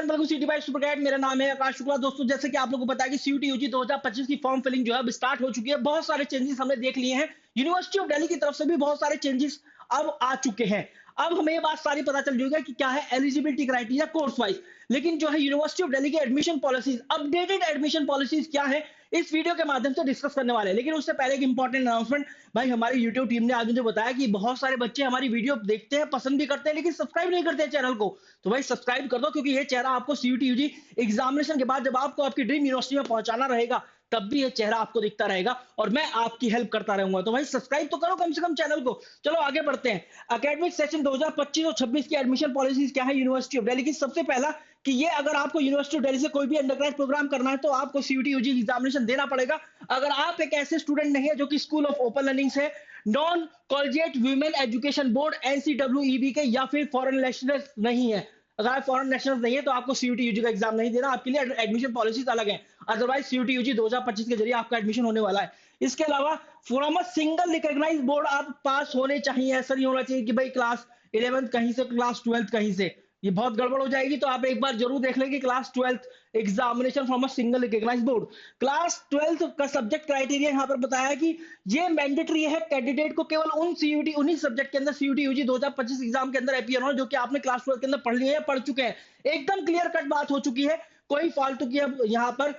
Everyone, welcome city by super guide. मेरा नाम है आकाश शुक्ला। दोस्तों, जैसे कि आप लोगों को पता है कि सीयूटी यूजी 2025 की फॉर्म फिलिंग जो है अब स्टार्ट हो चुकी है। बहुत सारे चेंजेस हमने देख लिए हैं। यूनिवर्सिटी ऑफ दिल्ली की तरफ से भी बहुत सारे चेंजेस अब आ चुके हैं। अब हमें ये बात सारी पता चल जाएगी कि क्या है एलिजिबिलिटी क्राइटेरिया कोर्स वाइज। लेकिन जो है यूनिवर्सिटी ऑफ दिल्ली की admission policies, updated admission policies क्या है, इस वीडियो के माध्यम से डिस्कस करने वाले हैं। लेकिन उससे पहले एक इंपॉर्टेंट अनाउंसमेंट। भाई, हमारी यूट्यूब टीम ने आज मुझे बताया कि बहुत सारे बच्चे हमारी वीडियो देखते हैं, पसंद भी करते हैं, लेकिन सब्सक्राइब नहीं करते हैं चैनल को। तो भाई सब्सक्राइब कर दो, क्योंकि ये चेहरा आपको सीयूटी यूजी एग्जामिनेशन के बाद जब आपको आपकी ड्रीम यूनिवर्सिटी में पहुंचाना रहेगा, तब भी ये चेहरा आपको दिखता रहेगा और मैं आपकी हेल्प करता रहूंगा। तो भाई सब्सक्राइब तो करो कम से कम चैनल को। चलो आगे बढ़ते हैं। एकेडमिक सेशन 2025 और 26 की एडमिशन पॉलिसीज क्या है यूनिवर्सिटी ऑफ दिल्ली की। सबसे पहला कि ये अगर आपको यूनिवर्सिटी ऑफ दिल्ली से कोई भी अंडरग्रेड प्रोग्राम करना है तो आपको सीयूटी यूजी एग्जामिनेशन देना पड़ेगा। अगर आप एक ऐसे स्टूडेंट नहीं है जो कि स्कूल ऑफ ओपन लर्निंग से, non collegiate women education board NCWEB के, या फिर फॉरेन नेशनल नहीं है। अगर आप फॉरेन नेशनल नहीं है तो आपको सीयूटी यूजी का एग्जाम नहीं देना। आपके लिए एडमिशन पॉलिसीज अलग है। अदरवाइज सीयूटी यूजी 2025 के जरिए आपका एडमिशन होने वाला है। इसके अलावा from a single recognise board आप पास होने चाहिए। ऐसा नहीं होना चाहिए कि भाई क्लास 11th कहीं से, क्लास 12th कहीं से। ये बहुत गड़बड़ हो जाएगी। तो आप एक बार जरूर देख लें कि class 12th examination from a single recognise board. Class 12th का सब्जेक्ट क्राइटेरिया यहाँ पर बताया है कि ये मैंडेटरी है कैंडिडेट को केवल उन सीयूटी, उन्हीं सब्जेक्ट के अंदर सीयूटी यूजी 2025 एग्जाम के अंदर अपीयर होना जो कि आपने क्लास 12 के अंदर पढ़ लिए हैं, पढ़ चुके हैं। एकदम क्लियर कट बात हो चुकी है। कोई फालतू की अब यहाँ पर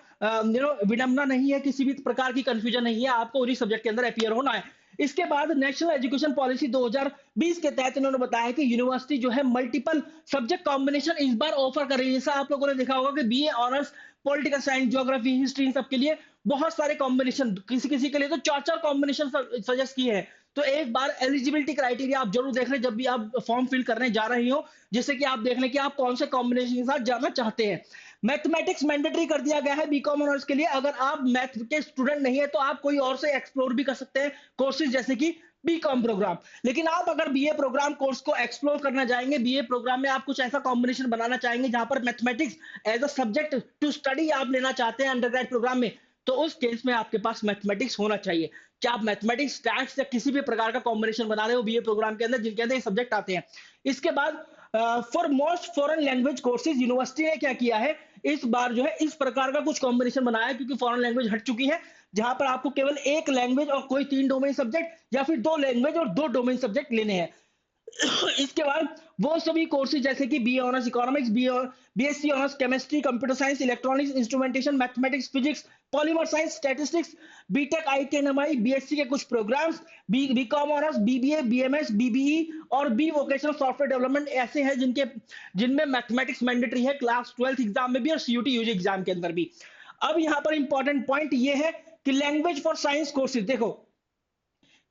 विडंबना नहीं है, किसी भी प्रकार की कंफ्यूजन नहीं है। आपको उन्हीं सब्जेक्ट के अंदर अपीयर होना है। इसके बाद नेशनल एजुकेशन पॉलिसी 2020 के तहत इन्होंने बताया कि यूनिवर्सिटी जो है मल्टीपल सब्जेक्ट कॉम्बिनेशन इस बार ऑफर कर रही है। जैसा आप लोगों ने देखा होगा कि BA honours, political science, geography, history, इन सबके लिए बहुत सारे कॉम्बिनेशन, किसी किसी के लिए तो चार चार कॉम्बिनेशन सजेस्ट किए हैं। तो एक बार एलिजिबिलिटी क्राइटेरिया आप जरूर देख लें जब भी आप फॉर्म फिल करने जा रही हो, जिससे कि आप देख लें कि आप कौन से कॉम्बिनेशन के साथ जाना चाहते हैं। मैथमेटिक्स मैंडेटरी कर दिया गया है बीकॉम ऑनर्स के लिए। अगर आप मैथ के स्टूडेंट नहीं है तो आप कोई और से एक्सप्लोर भी कर सकते हैं कोर्सेज, जैसे कि बीकॉम प्रोग्राम। लेकिन आप अगर बीए प्रोग्राम कोर्स को एक्सप्लोर करना चाहेंगे, बीए प्रोग्राम में आप कुछ ऐसा कॉम्बिनेशन बनाना चाहेंगे जहां पर mathematics as a subject to study आप लेना चाहते हैं अंडरग्रेड प्रोग्राम में, तो उस केस में आपके पास मैथमेटिक्स होना चाहिए। क्या आप मैथमेटिक्स, स्टैट्स या किसी भी प्रकार का कॉम्बिनेशन बना रहे हो बीए प्रोग्राम के अंदर जिनके अंदर ये सब्जेक्ट आते हैं। इसके बाद for most foreign language courses university ने क्या किया है, इस बार जो है इस प्रकार का कुछ कॉम्बिनेशन बनाया है, क्योंकि फॉरेन लैंग्वेज हट चुकी है, जहां पर आपको केवल एक लैंग्वेज और कोई 3 डोमेन सब्जेक्ट या फिर 2 लैंग्वेज और 2 डोमेन सब्जेक्ट लेने हैं। इसके बाद वो सभी कोर्सेज जैसे कि B honours economics, BSc honours chemistry, computer science, electronics, instrumentation, mathematics, physics, polymer science, statistics, BTech, ITNMI, BSc के कुछ programmes, BCom honours, BBA, BMS, BBE और बी वोकेशनल सॉफ्टवेयर डेवलपमेंट ऐसे हैं जिनमें मैथमेटिक्स मैंडेटरी है class 12th exam में भी और सीयूटी यूजी एग्जाम के अंदर भी। अब यहाँ पर इंपॉर्टेंट पॉइंट ये है कि लैंग्वेज फॉर साइंस कोर्सेज देखो,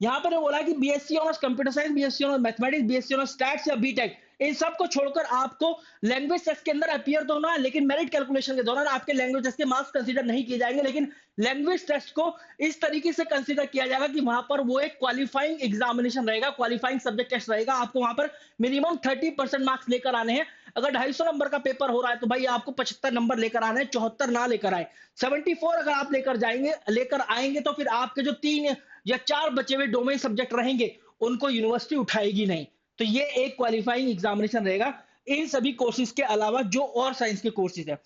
यहां पर बोला कि BSc honours computer science, BSc honours mathematics, BSc honours stats या बीटेक, इन सब को छोड़कर आपको लैंग्वेज टेस्ट के अंदर अपीयर तो होना है। लेकिन मेरिट कैलकुलेशन के दौरान आपके लैंग्वेज टेस्ट के मार्क्स कंसीडर नहीं किए जाएंगे, लेकिन लैंग्वेज टेस्ट को इस तरीके से कंसीडर किया जाएगा कि वहां पर वो एक क्वालिफाइंग एग्जामिनेशन रहेगा, क्वालिफाइंग सब्जेक्ट टेस्ट रहेगा। आपको वहां पर मिनिमम 30% मार्क्स लेकर आने हैं। अगर 250 नंबर का पेपर हो रहा है तो भाई आपको 75 नंबर लेकर आने हैं, 74 ना लेकर आए। 74 अगर आप लेकर आएंगे तो फिर आपके जो 3 या 4 बचे हुए डोमेन सब्जेक्ट रहेंगे उनको यूनिवर्सिटी उठाएगी नहीं। तो ये एक क्वालिफाइंग एग्जामिनेशन रहेगा इन सभी कोर्सेज के अलावा जो और साइंस के कोर्सेज है।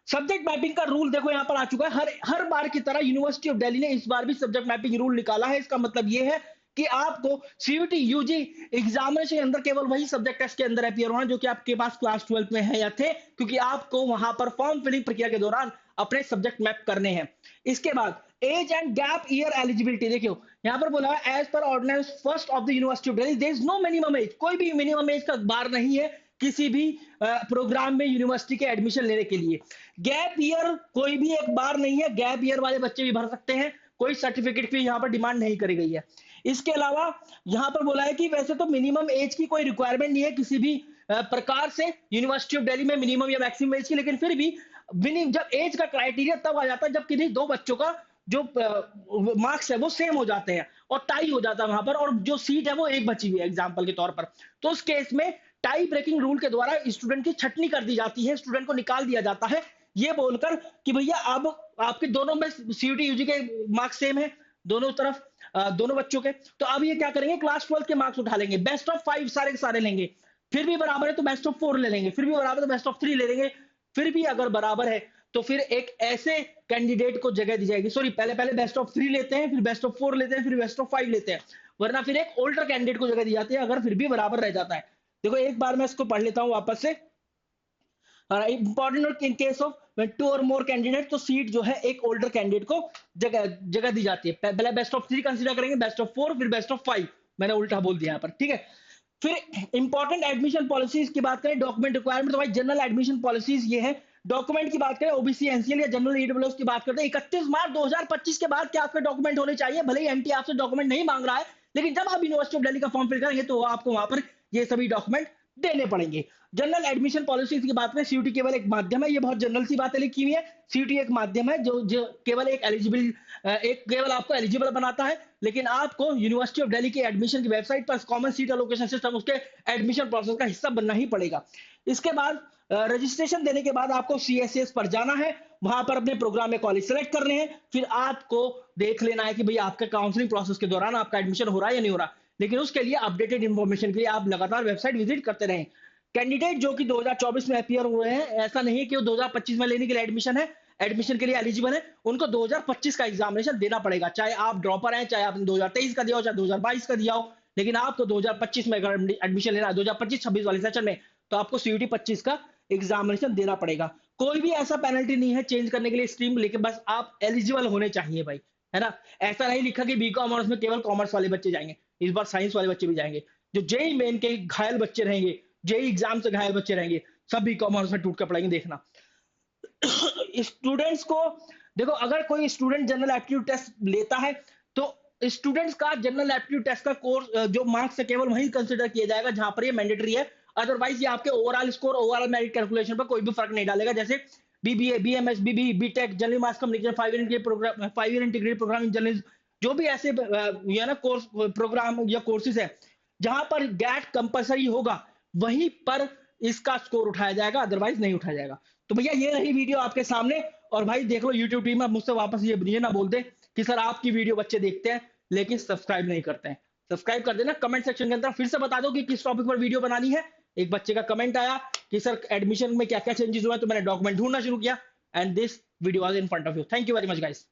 सब्जेक्ट मैपिंग का रूल देखो यहां पर आ चुका है। हर हर बार की तरह यूनिवर्सिटी ऑफ दिल्ली ने इस बार भी सब्जेक्ट मैपिंग रूल निकाला है। इसका मतलब ये है कि आपको सीयूटी यूजी एग्जामिनेशन के अंदर केवल वही सब्जेक्ट टेस्ट के अंदर अपीयर होना जो कि आपके पास क्लास 12 में है या थे, क्योंकि आपको वहां पर फॉर्म फिलिंग प्रक्रिया के दौरान अपने सब्जेक्ट मैप करने हैं। इसके बाद age and gap year eligibility देखियो, यहां पर बोला है एज पर ordinance first of the university of Delhi there is no minimum age. कोई भी मिनिमम एज का बार नहीं है किसी भी प्रोग्राम में यूनिवर्सिटी के एडमिशन लेने के लिए। गैप ईयर कोई भी एक बार नहीं है, गैप ईयर वाले बच्चे भी भर सकते हैं, कोई सर्टिफिकेट की यहाँ पर डिमांड नहीं करी गई है। इसके अलावा यहाँ पर बोला है कि वैसे तो मिनिमम एज की कोई रिक्वायरमेंट नहीं है किसी भी प्रकार से यूनिवर्सिटी ऑफ दिल्ली में मिनिमम या मैक्सिमम एज की, लेकिन फिर भी जब एज का क्राइटेरिया तब आ जाता है जब किन्हीं दो बच्चों का जो मार्क्स है वो सेम हो जाते हैं और टाई हो जाता है वहां पर, और जो सीट है वो एक बची हुई है एग्जाम्पल के तौर पर। तो उस केस में टाई ब्रेकिंग रूल के द्वारा स्टूडेंट की छटनी कर दी जाती है, स्टूडेंट को निकाल दिया जाता है ये बोलकर कि भैया अब आपके दोनों में सीयूटी यूजी के मार्क्स सेम है दोनों तरफ, दोनों बच्चों के। तो अब ये क्या करेंगे, क्लास 12 के मार्क्स उठा लेंगे, बेस्ट ऑफ 5 सारे के सारे लेंगे, फिर भी बराबर है तो बेस्ट ऑफ 4 ले लेंगे, फिर भी बराबर है तो बेस्ट ऑफ 3 ले लेंगे। फिर भी अगर बराबर है तो फिर एक ऐसे कैंडिडेट को जगह दी जाएगी। सॉरी, पहले पहले बेस्ट ऑफ 3 लेते हैं, फिर बेस्ट ऑफ 4 लेते हैं, फिर बेस्ट ऑफ 5 लेते हैं, वरना फिर एक ओल्डर कैंडिडेट को जगह दी जाती है अगर फिर भी बराबर रह जाता है। देखो एक बार मैं इसको पढ़ लेता हूं वापस से। Important note, in case of two or more candidate, तो सीट जो है एक ओल्डर कैंडिडेट को जगह जगह दी जाती है। पहले बेस्ट ऑफ 3 कंसीडर करेंगे, बेस्ट ऑफ 4, फिर बेस्ट ऑफ 5। मैंने उल्टा बोल दिया यहाँ पर, ठीक है। फिर इंपॉर्टेंट एडमिशन पॉलिसीज की बात करें, डॉक्यूमेंट रिक्वायरमेंट, तो भाई जनरल एडमिशन पॉलिसीज ये है। डॉक्यूमेंट की बात करें, ओबीसी एनसीएल या जनरल ईडब्ल्यूएस की बात करते हैं, 31 मार्च 2025 के बाद क्या आपके डॉक्यूमेंट होने चाहिए। भले ही एमटी आपसे डॉक्यूमेंट नहीं मांग रहा है, लेकिन जब आप यूनिवर्सिटी ऑफ दिल्ली का फॉर्म फिल करेंगे तो आपको वहां पर ये सभी डॉक्यूमेंट देने पड़ेंगे। जनरल एडमिशन पॉलिसीज की बात करें, सीयूटी केवल एक माध्यम है, ये बहुत जनरल सी बात लिखी हुई है। सीयूटी एक माध्यम है जो केवल केवल आपको एलिजिबल बनाता है, लेकिन आपको यूनिवर्सिटी ऑफ दिल्ली की एडमिशन की वेबसाइट पर कॉमन सीट एलोकेशन सिस्टम, उसके एडमिशन प्रोसेस का हिस्सा बनना ही पड़ेगा। इसके बाद रजिस्ट्रेशन देने के बाद आपको सीएसएस पर जाना है, वहां पर अपने प्रोग्राम में कॉलेज सेलेक्ट करने हैं, फिर आपको देख लेना है कि भाई आपके काउंसलिंग प्रोसेस के दौरान आपका एडमिशन हो रहा है या नहीं हो रहा। लेकिन उसके लिए अपडेटेड इंफॉर्मेशन के लिए आप लगातार वेबसाइट विजिट करते रहें। कैंडिडेट जो कि 2024 में अपीयर हुए हैं, ऐसा नहीं है कि वो 2025 में लेने के लिए एडमिशन के लिए एलिजिबल है, उनको 2025 का एग्जामिनेशन देना पड़ेगा। चाहे आप ड्रॉपर हैं, चाहे आपने 2023 का दिया हो, चाहे 2022 का दिया हो, लेकिन आपको 2025 में अगर एडमिशन लेना है 2025-26 वाले सेशन में, तो आपको सीयूटी 25 का एग्जामिनेशन देना पड़ेगा। कोई भी ऐसा पेनल्टी नहीं है चेंज करने के लिए स्ट्रीम, लेकिन बस आप एलिजिबल होने चाहिए भाई, है ना। ऐसा नहीं लिखा कि बीकॉम ऑनर्स में केवल कॉमर्स वाले बच्चे जाएंगे, इस बार साइंस वाले बच्चे भी जाएंगे। जो जेई मेन के घायल बच्चे रहेंगे, जेई एग्जाम से घायल बच्चे रहेंगे, सब बीकॉम ऑनर्स में टूट कर पड़ेंगे, देखना। स्टूडेंट्स को देखो, अगर कोई स्टूडेंट जनरल एप्टीट्यूड टेस्ट लेता है तो स्टूडेंट्स का जनरल एप्टीट्यूड टेस्ट का कोर्स जो मार्क्स है केवल वही कंसीडर किया जाएगा जहां पर ये मैंडेटरी है। अदरवाइज ये आपके overall score, overall merit calculation पर कोई भी फर्क नहीं डालेगा। जैसे BBA, BMS, BB, BTech, general mass communication, 5 year integrated programme in journalism, जो भी ऐसे ये ना कोर्स प्रोग्राम या कोर्सेज है जहां पर गैट कंपलसरी होगा, वहीं पर इसका स्कोर उठाया जाएगा, अदरवाइज नहीं उठाया जाएगा। तो भैया ये रही वीडियो आपके सामने। और भाई देख लो, यूट्यूब टीम मुझसे वापस ये ना बोल दे कि सर आपकी वीडियो बच्चे देखते हैं लेकिन सब्सक्राइब नहीं करते हैं। सब्सक्राइब कर देना। कमेंट सेक्शन के अंदर फिर से बता दो कि किस टॉपिक पर वीडियो बनानी है। एक बच्चे का कमेंट आया कि सर एडमिशन में क्या क्या चेंजेस हुए, तो मैंने डॉक्यूमेंट ढूंढना शुरू किया, and this video was in front of you. Thank you very much guys.